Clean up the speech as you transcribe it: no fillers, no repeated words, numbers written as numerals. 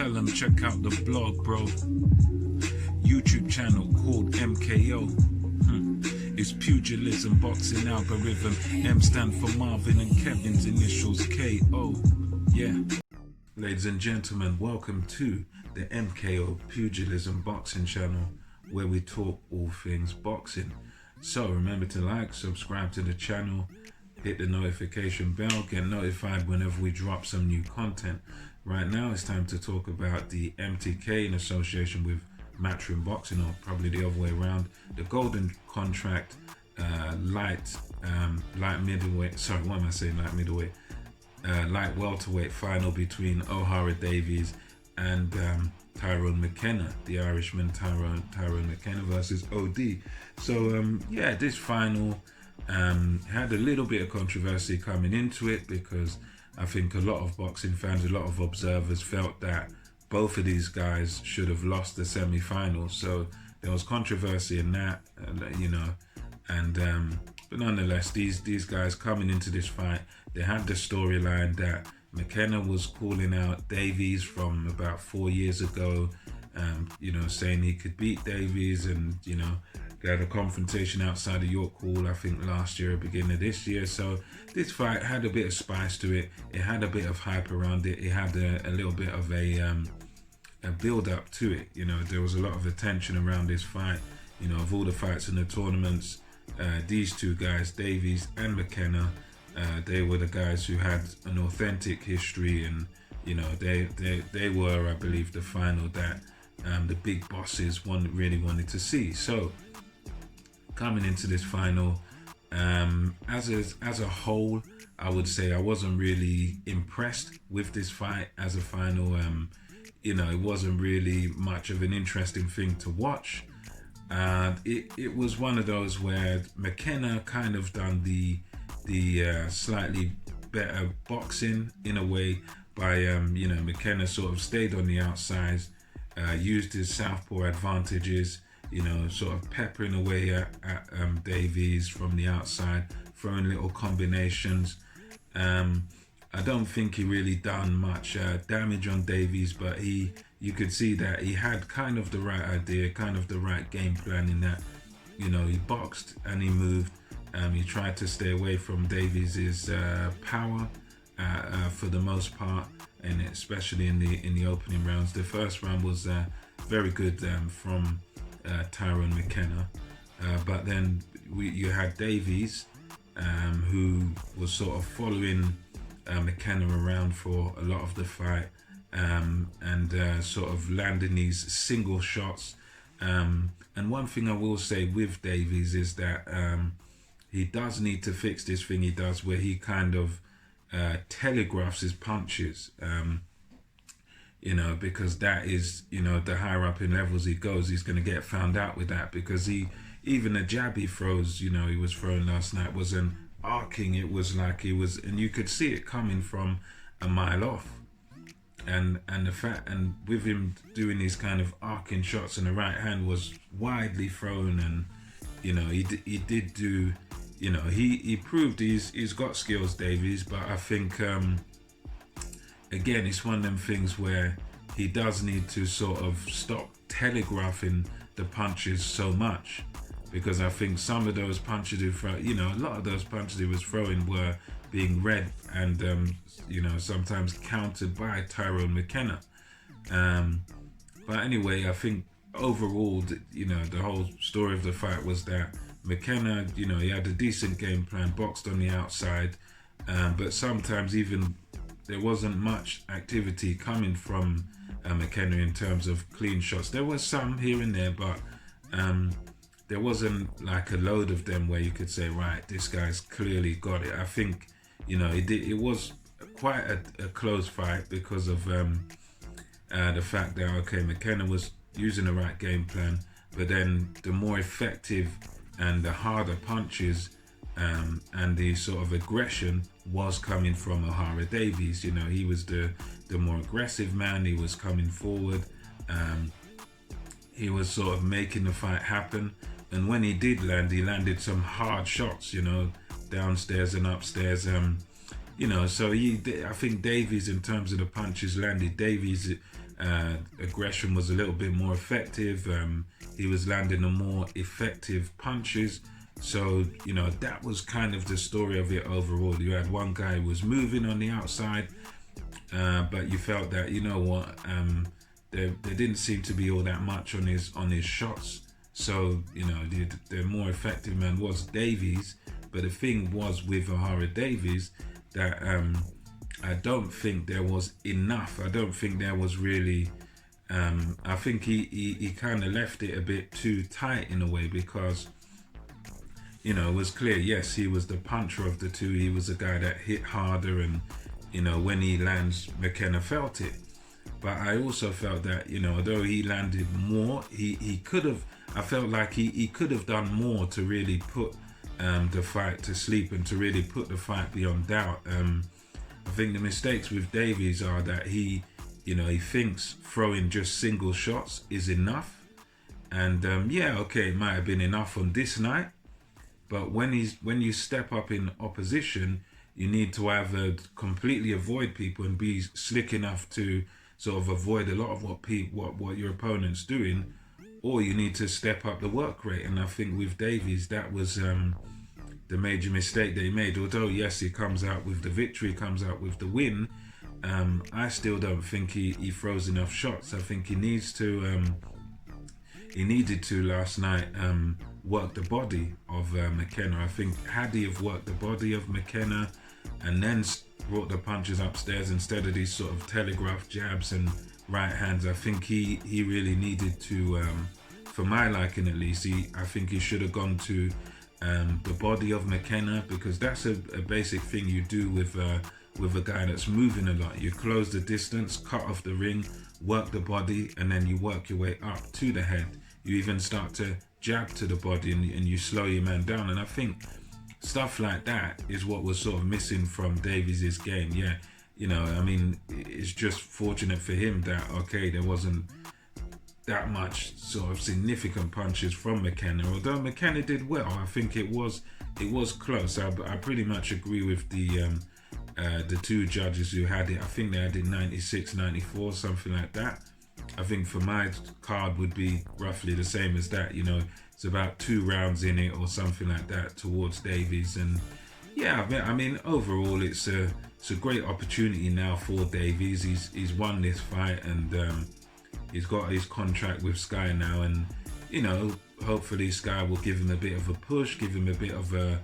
tell them check out the blog, bro. YouTube channel called MKO. It's pugilism, boxing algorithm. M stand for Marvin and Kevin's initials KO. Yeah. Ladies and gentlemen, welcome to the MKO Pugilism Boxing channel, where we talk all things boxing. So remember to like, subscribe to the channel, hit the notification bell, get notified whenever we drop some new content. Right now it's time to talk about the MTK in association with Matchroom Boxing, or probably the other way around, the golden contract light middleweight, sorry, what am I saying, light middleweight, light welterweight final between Ohara Davies and Tyrone McKenna, the Irishman Tyrone McKenna versus OD. So yeah, this final had a little bit of controversy coming into it, because I think a lot of boxing fans, a lot of observers felt that both of these guys should have lost the semi-final. So there was controversy in that, you know, and but nonetheless, these guys coming into this fight, they had the storyline that McKenna was calling out Davies from about 4 years ago, you know, saying he could beat Davies, and you know, they had a confrontation outside of York Hall, I think last year, beginning of this year. So this fight had a bit of spice to it. It had a bit of hype around it. It had a little bit of a build up to it. You know, there was a lot of attention around this fight. You know, of all the fights in the tournaments, these two guys, Davies and McKenna, they were the guys who had an authentic history, and you know, they were, I believe, the final that the big bosses really wanted to see. So coming into this final, as a whole, I would say I wasn't really impressed with this fight as a final. You know, it wasn't really much of an interesting thing to watch. It was one of those where McKenna kind of done the slightly better boxing in a way by you know, McKenna sort of stayed on the outside, used his southpaw advantages, you know, sort of peppering away at Davies from the outside, throwing little combinations. I don't think he really done much damage on Davies, but you could see that he had kind of the right idea, kind of the right game plan, in that, you know, he boxed and he moved. He tried to stay away from Davies' power for the most part, and especially in the opening rounds. The first round was very good from Tyrone McKenna, but then you had Davies, who was sort of following McKenna around for a lot of the fight, and sort of landing these single shots. And one thing I will say with Davies is that he does need to fix this thing he does where he kind of telegraphs his punches, you know, because that is, you know, the higher up in levels he goes, he's going to get found out with that, because even the jab he throws, you know, he was throwing last night wasn't arcing. It was like he was, and you could see it coming from a mile off. And the fact, and with him doing these kind of arcing shots, and the right hand was widely thrown, and you know, he did do, you know, he proved he's got skills, Davies, but I think again, it's one of them things where he does need to sort of stop telegraphing the punches so much, because I think some of those punches he throw, you know, a lot of those punches he was throwing were being read and you know, sometimes countered by Tyrone McKenna. But anyway, I think overall, you know, the whole story of the fight was that McKenna, you know, he had a decent game plan, boxed on the outside, but sometimes even there wasn't much activity coming from McKenna in terms of clean shots. There was some here and there, but there wasn't like a load of them where you could say, right, this guy's clearly got it. I think, you know, it was quite a close fight because of the fact that, okay, McKenna was using the right game plan, but then the more effective and the harder punches and the sort of aggression was coming from Ohara Davies. You know, he was the more aggressive man. He was coming forward. He was sort of making the fight happen. And when he did land, he landed some hard shots, you know, downstairs and upstairs. So I think Davies, in terms of the punches landed, Davies' aggression was a little bit more effective. He was landing the more effective punches. So, that was kind of the story of it overall. You had one guy who was moving on the outside, but you felt that, there didn't seem to be all that much on his shots. So, the more effective man was Davies. But the thing was with Ohara Davies that I don't think there was enough. I don't think there was really. I think he kind of left it a bit too tight in a way, because it was clear, yes, he was the puncher of the two. He was the guy that hit harder, and when he lands, McKenna felt it. But I also felt that, although he landed more, he could have. I felt like he could have done more to really put the fight to sleep, and to really put the fight beyond doubt. I think the mistakes with Davies are that he thinks throwing just single shots is enough, and it might have been enough on this night, but when you step up in opposition, you need to either completely avoid people and be slick enough to sort of avoid a lot of what your opponent's doing, or you need to step up the work rate. And I think with Davies, that was the major mistake they made. Although yes, he comes out with the victory, comes out with the win, I still don't think he throws enough shots. I think he needs to. He needed to last night work the body of McKenna. I think had he have worked the body of McKenna and then brought the punches upstairs instead of these sort of telegraph jabs and right hands, I think he really needed to, for my liking at least, I think he should have gone to the body of McKenna, because that's a basic thing you do with a guy that's moving a lot. You close the distance, cut off the ring, work the body, and then you work your way up to the head. You even start to jab to the body, and you slow your man down. And I think stuff like that is what was sort of missing from Davies' game. Yeah, it's just fortunate for him that, okay, there wasn't that much sort of significant punches from McKenna. Although McKenna did well, I think it was close. I pretty much agree with the two judges who had it. I think they had it 96-94, something like that. I think for my card would be roughly the same as that. It's about 2 rounds in it or something like that towards Davies. And yeah, I mean overall it's a great opportunity now for Davies. He's won this fight, and he's got his contract with Sky now, and hopefully Sky will give him a bit of a push, give him a bit of a